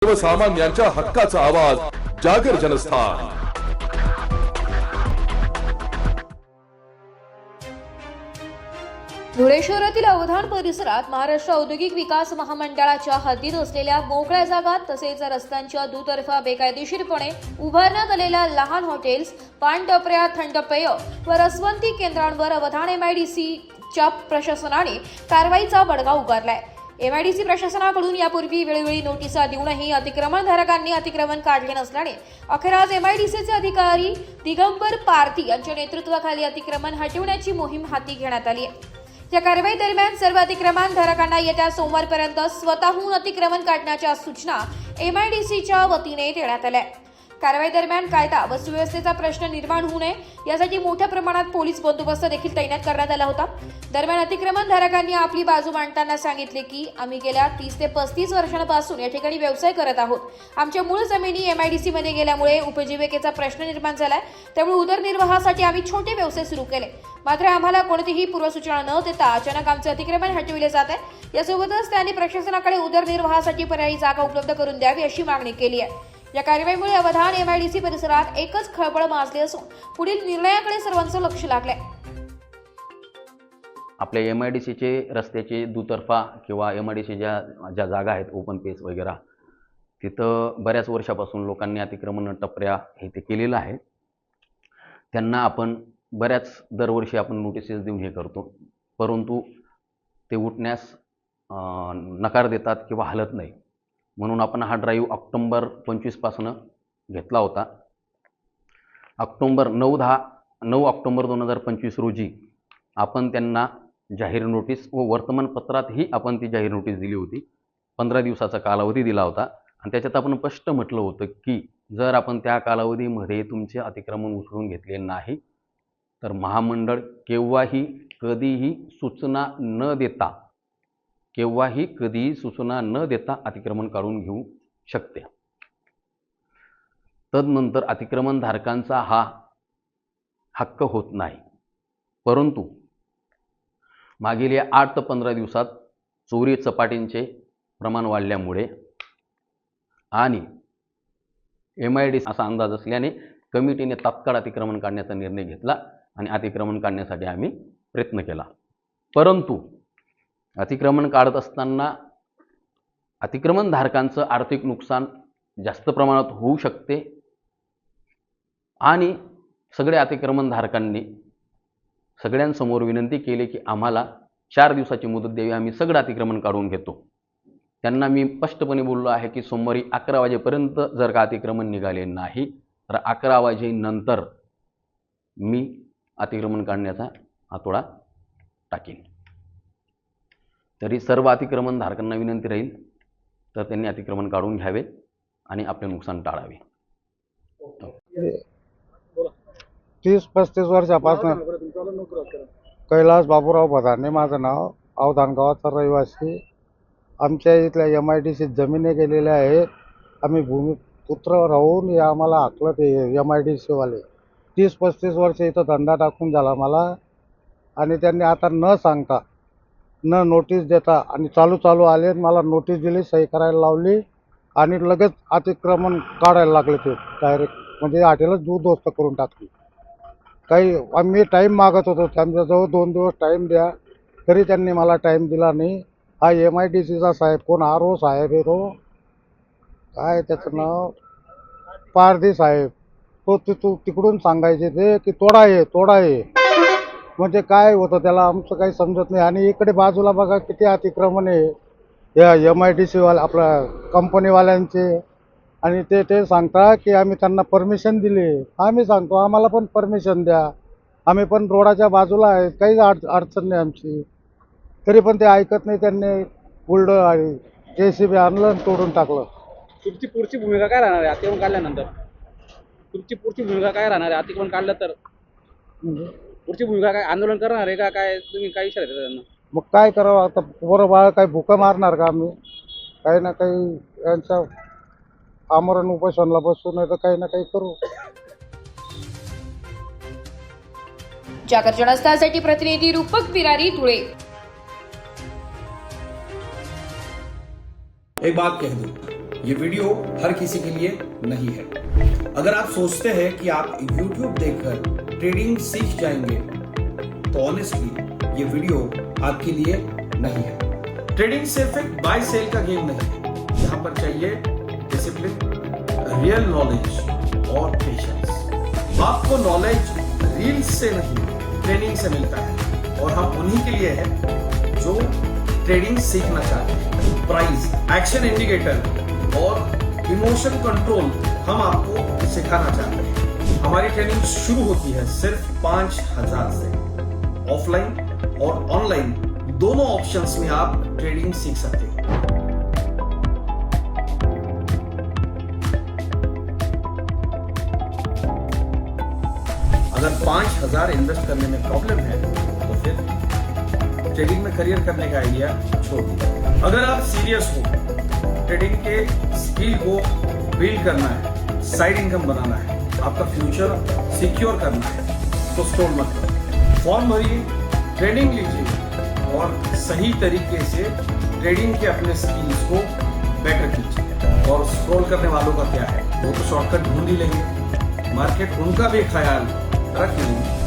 सर्वसामान्यांच्या हक्काचा आवाज जागर जनस्थान। धुळे शहरातील अवधान परिसरात महाराष्ट्र औद्योगिक विकास महामंडळाच्या हद्दीत असलेल्या मोकळ्या जागा तसेच रस्त्यांच्या दुतर्फा बेकायदेशीरपणे उभारण्यात आलेल्या लहान हॉटेल्स, पानटपऱ्या, थंडपेय व रसवंती केंद्रांवर अवधान एमआयडीसीच्या प्रशासनाने कारवाईचा बडगा उगारलाय। एमआयडीसी प्रशासनाकडून यापूर्वी वेळोवेळी नोटिसा देऊनही अतिक्रमणधारकांनी अतिक्रमण काढले नसल्याने अखेर आज एमआयडीसीचे अधिकारी दिगंबर पारधी यांच्या नेतृत्वाखाली अतिक्रमण हटवण्याची मोहीम हाती घेण्यात आली आहे। या कारवाई दरम्यान सर्व अतिक्रमणधारकांना येत्या सोमवारपर्यंत स्वतःहून अतिक्रमण काढण्याच्या सूचना एमआयडीसीच्या वतीने देण्यात आल्या। कारवाई दरम्यान कायदा व सुव्यवस्थेचा प्रश्न निर्माण होऊ नये यासाठी मोठ्या प्रमाणात पोलीस बंदोबस्त देखील तैनात करण्यात आला होता। दरम्यान अतिक्रमणधारकांनी आपली बाजू मांडताना सांगितले की आम्ही गेल्या 30 ते 35 वर्षांपासून या ठिकाणी व्यवसाय करत आहोत। आमच्या मूळ जमिनी एमआयडीसी मध्ये गेल्यामुळे उपजीविकेचा प्रश्न निर्माण झालाय, त्यामुळे उदरनिर्वाहासाठी आम्ही छोटे व्यवसाय सुरू केले। मात्र आम्हाला कोणतीही पूर्वसूचना न देता अचानक आमचे अतिक्रमण हटविले जात आहे। यासोबतच त्यांनी प्रशासनाकडे उदरनिर्वाहासाठी पर्यायी जागा उपलब्ध करून द्यावी अशी मागणी केली आहे। या कारवाईमुळे अवधान एमआयडीसी परिसरात एकच खळबळ माजली असून पुढील निर्णयाकडे सर्वांचं लक्ष लागलंय। आपल्या एमआयडीसीचे रस्त्याचे दुतर्फा किंवा एमआयडीसी ज्या जागा आहेत ओपन पेस वगैरे, तिथं बऱ्याच वर्षापासून लोकांनी अतिक्रमण टपऱ्या हे ते केलेलं आहे। त्यांना आपण बऱ्याच दरवर्षी आपण नोटिसेस देऊन हे करतो, परंतु ते उठण्यास नकार देतात किंवा हलत नाही। म्हणून आपण हा ड्राईव्ह ऑक्टोबर 25 पासून घेतला होता। 9 ऑक्टोबर 2025 रोजी आपण त्यांना जाहीर नोटीस व वर्तमानपत्रातही आपण ती जाहीर नोटीस दिली होती। 15 दिवसाचा कालावधी दिला होता आणि त्याच्यात आपण स्पष्ट म्हटलं होतं की जर आपण त्या कालावधीमध्ये तुमचे अतिक्रमण उचलून घेतले नाही तर महामंडळ केव्हाही कधीही सूचना न देता अतिक्रमण काढून घेऊ शकते। तदनंतर अतिक्रमणधारकांचा हा हक्क होत नाही, परंतु मागील या 8 ते 15 दिवसात चोरी चपाटींचे प्रमाण वाढल्यामुळे आणि एमआयडीसी असा अंदाज असल्याने कमिटीने तात्काळ अतिक्रमण काढण्याचा निर्णय घेतला आणि अतिक्रमण काढण्यासाठी आम्ही प्रयत्न केला। परंतु अतिक्रमण काढत असताना अतिक्रमणधारकांचं आर्थिक नुकसान जास्त प्रमाणात होऊ शकते आणि सगळ्या अतिक्रमणधारकांनी सगळ्यांसमोर विनंती केली की आम्हाला 4 दिवसाची मुदत द्यावी, आम्ही सगळं अतिक्रमण काढून घेतो। त्यांना मी स्पष्टपणे बोललो आहे की सोमवारी 11 वाजेपर्यंत जर का अतिक्रमण निघाले नाही तर 11 वाजेनंतर मी अतिक्रमण काढण्याचा हातोडा टाकेन। तरी सर्व अतिक्रमणधारकांना विनंती राहील तर त्यांनी अतिक्रमण काढून घ्यावे आणि आपले नुकसान टाळावे। 30-35 वर्षापासून कैलास बाबूराव बधाने माझं नाव, अवधान गावाचा रहिवासी। आमच्या इथल्या एमआयडीसी जमिनी गेलेल्या आहेत। आम्ही भूमिपुत्र राहून या आम्हाला हाकलं ते एमआयडीसी वाले 30-35 वर्ष इथं धंदा टाकून झाला मला, आणि त्यांनी आता न सांगता न नोटीस देता आणि चालू आले, मला नोटीस दिली, सही करायला लावली आणि लगेच अतिक्रमण काढायला लागले। ते डायरेक्ट म्हणजे हॉटेलच उद्ध्वस्त करून टाकली। काही आम्ही टाईम मागत होतो त्यांच्याजवळ, 2 दिवस टाईम द्या, तरी त्यांनी मला टाईम दिला नाही। हा एमआयडीसीचा साहेब कोण, RO साहेब आहे तो, काय त्याचं नाव, पारधी साहेब, तो तिकडून सांगायचे ते की तोडा आहे म्हणजे काय होतं त्याला आमचं काही समजत नाही। आणि इकडे बाजूला बघा किती अतिक्रमण आहे या एमआयडीसी वाल्या आपल्या कंपनीवाल्यांचे, आणि ते सांगता की आम्ही त्यांना परमिशन दिली। आम्ही सांगतो आम्हाला पण परमिशन द्या, आम्ही पण रोडाच्या बाजूला आहे, काहीच अडचण नाही आमची, तरी पण ते ऐकत नाही। त्यांनी बुलडोझर आणि JCB आणलं आणि तोडून टाकलं। तुमची पुढची भूमिका काय राहणार आहे अतिक्रमण काढल्यानंतर? तुमची पुढची भूमिका काय राहणार आहे अतिक्रमण काढलं तर? पुढची भूमिका काय, आंदोलन करणार आहे का काय? तुम्ही काय इशारा देता त्यांना? मग काय करावं आता, पोरं बाळ काय भुका मारणार का आम्ही? काही ना काही यांच्या आमरण उपोषणाला बसू, नाही तर काही ना काही करू। जागर जनस्थानसाठी प्रतिनिधी रूपक बिरारी, धुळे। एक बात कह दूं, ये वीडियो हर किसी के लिए नहीं है। अगर आप सोचते हैं कि आप YouTube देखकर ट्रेडिंग सीख जाएंगे तो ऑनेस्टली ये वीडियो आपके लिए नहीं है। ट्रेडिंग सिर्फ एक बाय सेल का गेम नहीं है। यहाँ पर चाहिए डिसिप्लिन, रियल नॉलेज और पेशेंस। आपको नॉलेज रील्स से नहीं ट्रेनिंग से मिलता है और हम उन्हीं के लिए हैं जो ट्रेडिंग सीखना चाहते हैं। प्राइस, एक्शन इंडिकेटर और इमोशन कंट्रोल हम आपको सिखाना चाहते हैं। हमारी ट्रेनिंग शुरू होती है सिर्फ 5,000 से। ऑफलाइन और ऑनलाइन दोनों ऑप्शंस में आप ट्रेडिंग सीख सकते हैं। अगर 5,000 इन्वेस्ट करने में प्रॉब्लम है तो फिर ट्रेडिंग में करियर करने का आइडिया छोड़ दीजिए। अगर आप सीरियस हो, ट्रेडिंग के स्किल को बिल्ड करना है, साइड इनकम बनाना है, आपका फ्यूचर सिक्योर करना है तो स्क्रॉल मत करो। फॉर्म भरिए, ट्रेनिंग लीजिए और सही तरीके से ट्रेडिंग के अपने स्किल्स को बेटर कीजिए। और स्क्रॉल करने वालों का क्या है, वो तो शॉर्टकट ढूंढ ही लेंगे। मार्केट उनका भी ख्याल रख लेंगे।